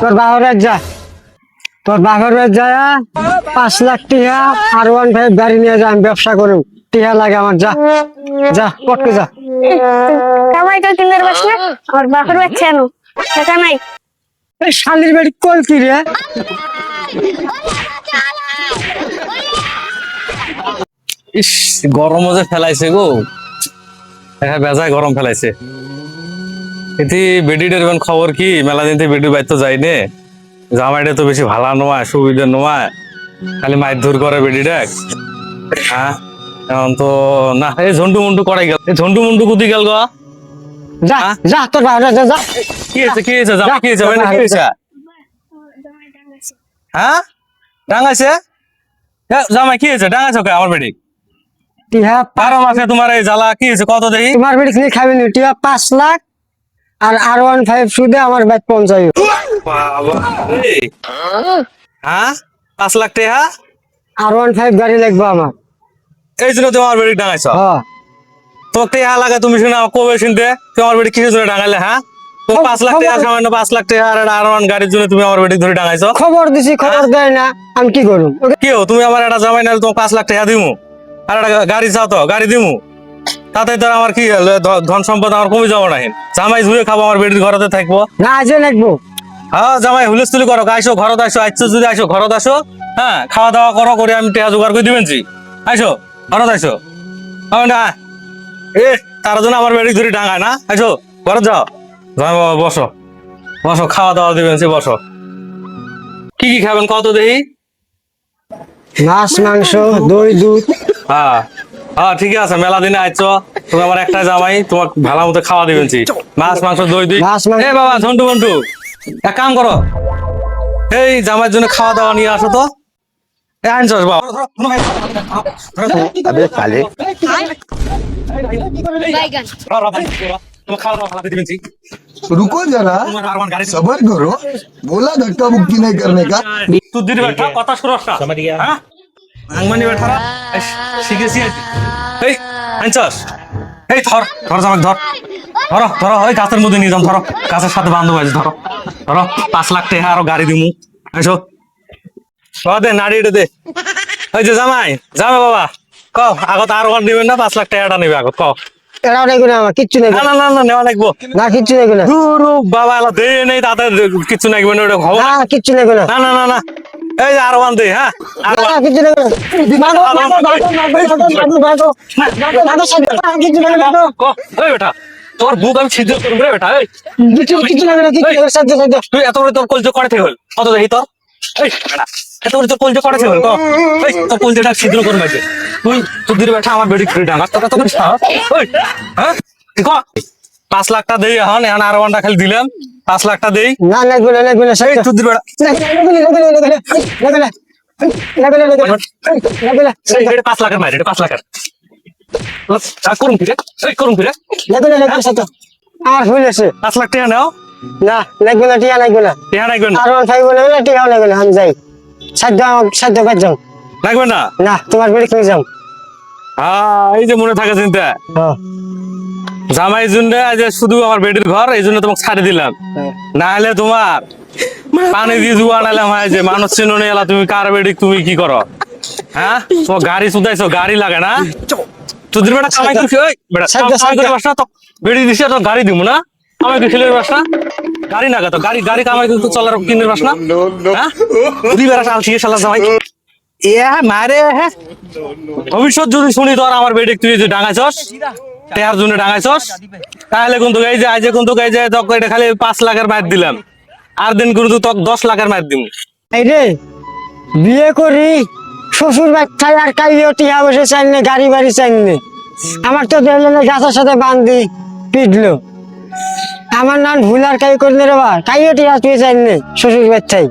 তোর বাহরে যা, তোর বাহরে যা 5 লাখ টিহা আর 1.5 গাড়ি নিয়ে যা, আমি ব্যবসা করুম। টিহা লাগে আমার, যা যা পটকে যা। কামাই তো কিনের বসলে আর বাপের বাচ্চা নো টাকা নাই। এই শালির বাড়ি কল কি রে? ইস গরম যে ফেলাইছে গো, দেখা বেজায় গরম ফেলাইছে। এটি বেডিটার খবর কি? মেলা দিন থেকে বেডির বাইর তো যাই নে, জামাইটা তো বেশি ভালো নয়, সুবিধা নয়, খালি মাইর ধর করে বেডিটা। হ্যাঁ এখন তো না, এই ঝন্টু মুন্টু করাই গেল, এই ঝন্টু মুন্টু কুদি গেল গো। যা যা তোর বাহরে যা, যা। কি হয়েছে কি হয়েছে জামাই, কি হয়েছে কি হয়েছে? হ্যাঁ ডাঙাইছে জামাই, কি হয়েছে ডাঙাইছো কে আমার বেডি? টিহা 12 মাসে তোমার এই জ্বালা কি হয়েছে কত দেখি? তোমার বেড়ি খালি খাবি নি, টিহা 5 লাখ আর 1.5 সুদে আমার বাইক পৌঁছাই। বাবা এই, হ্যাঁ 5 লাখ টাকা আর 1.5 গাড়ি লাগবে আমার। এই জন্য তোমার বেডি ডাঙাইছো? হ্যাঁ তোমাকে টাকা লাগে, তুমি শুনে কবে শুনতে তোমার বেডি কিসের জন্য ডাঙাইলে? হ্যাঁ তো 5 লাখ টাকা সামান্য 5 লাখ টাকা আর আর গাড়ির জন্য তুমি আমার বেডি ধরে ডাঙাইছো? খবর দিছি, খবর দেয় না, আমি কি করুম? কেউ তুমি আমার একটা জামাই নাহলে তোমাকে 5 লাখ টাকা দিমু, আর একটা গাড়ি চাও তো গাড়ি দিমু, তাতে তো আমার কি ধন সম্পদ আমার কমে যাবো না? জামাই ধুয়ে খাবো, আমার বেডির ঘরতে থাকবো না আজে লাগবো। হ্যাঁ জামাই হুলস্থুলি করো, আইসো ঘরত আইসো, আইসো যদি আইসো ঘরত আসো, হ্যাঁ খাওয়া দাওয়া করো, করে আমি টেহা জোগাড় করে দিবেন জি। আইসো ঘরত আইসো, না এ তার জন্য আমার বেডি ধরে ডাঙায় না। আইসো ঘরত যাও, জামাই বাবা বসো বসো, খাওয়া দাওয়া দিবেন জি, বসো। কি কি খাবেন কত দেখি? মাছ মাংস দই দুধ। হ্যাঁ হ্যাঁ ঠিক আছে, মেলা দিনে আইছো, তুমি আমার একটা জামাই, তোমার ভালো মতো খাওয়া দিবেন জি, মাছ মাংস দই দই। মাছ মাংস। এ বাবা ঝন্টু মন্টু, এক কাম করো, এই জামাইয়ের জন্য খাওয়া দাওয়া নিয়ে আসো তো। এ আনছস বাবা। अबे साले তোমার খাওয়া দাওয়া ভালো দিবেন জি। रुको जरा, তোমার আর গাড়ি सबर करो। बोला धक्का मुक्की नहीं करने का। তুই দিদি বেটা কথা শুনস না, হ্যাঁ আংমানি বেটারা শিখেছি আজ। এই আনছস, এই ধর ধর জামাই ধর, ধরো ধরো, ওই গাছের মধ্যে নিয়ে যাও, ধরো গাছের সাথে বান্ধব আছে, ধরো ধরো 5 লাখ টাকা আরো গাড়ি দিমু। আইসো দে নাড়ি দে। ওই যে জামাই জামাই বাবা কও আগত আর দিবেন না, 5 লাখ টাকাটা নেবে আগত কও। এরাও নেই না আমার, কিচ্ছু নেই না না না না নেওয়া লাগবো না, কিচ্ছু নেই না। ধুরু বাবা এলা দে নেই, তাতে কিছু লাগবে না, ওটা খবর না কিচ্ছু নেই না। না না না না। এই যে আর ওয়ান দে, হ্যাঁ আর না কিচ্ছু নেই না। কিচ্ছু নেই না। ওই বেটা তোর বুক আমি ছিদ্র করবো রে বেটা। এই কিচ্ছু নেই না, কিচ্ছু নেই না, সাহায্য সাহায্য। তুই এত বড় তোর কলজে করে থেকে হল কত দেখি তোর? এই বেটা এত বড় তোর কলজে করে থেকে হল ক? এই তোর কলজেটা ছিদ্র করবে যে তুই, তোর দিদি বেটা আমার বেডি ফ্রি ডাঙা তোর তোর ওই হ্যাঁ ঠিক 5 লাখটা দেই, এখন এখন আর ওয়ানটা খালি দিলাম, 5 লাখটা দেই। না লাগবে না, লাগবে না, এই তোর দিদি বেটা এই 5 লাখের মাইরে, 5 লাখের করুন ফিরে, এই করুন ফিরে আর হইলেছে 5 লাখ টাকা নাও। না, লাগবে না, টিয়া লাগবে না। টাকা লাগবে না, আর 1.5 বলে না, টিয়াও লাগবে না, আমি যাই। সাধ্য সাধ্য কাজ যাও লাগবে না। না, তোমার বাড়ি কিনে যাও। হ্যাঁ এই যে মনে থাকে চিন্তা, হ্যাঁ জামাই জন্য যে শুধু আমার বেডির ঘর, এই জন্য তোমাকে ছাড়ে দিলাম, না হলে তোমার পানি দিয়ে জুয়া আনালাম হয় যে মানুষ চিনো নিয়ে এলা, তুমি কার বেডি তুমি কি করো? হ্যাঁ তোমার গাড়ি শুধাইছো, গাড়ি লাগে না তোদের বেটা কামাই করছি, ওই বেটা কামাই করে বাস না তো, বেডি দিছি তো গাড়ি দিব না, কামাই করে খেলে বাস না, গাড়ি না তো গাড়ি গাড়ি কামাই কিন্তু চলার কিনে বাস না। হ্যাঁ দুই বেড়া সাল শিখে সালা জামাই এ মারে। হ্যাঁ ভবিষ্যৎ যদি শুনি তোর আমার বেডি তুই যে ডাঙাইছস, টেহার জন্য ডাঙাইছস, তাহলে কিন্তু এই যে আজ কিন্তু এই যে তোকে এটা খালি 5 লাখের মার দিলাম, আর দিন কিন্তু তোকে 10 লাখের মার দিব। এই রে বিয়ে করি শ্বশুর বাচ্চায় আর কাইও টিয়া বসে চাইলে, গাড়ি বাড়ি চাইলে, আমার তো দেখলেন গাছের সাথে বান্ধি পিটলো। আমার নাম ভুল আর কাই করলে রে বা, কাইও টিয়া তুই চাইলে শ্বশুর বাচ্চাই।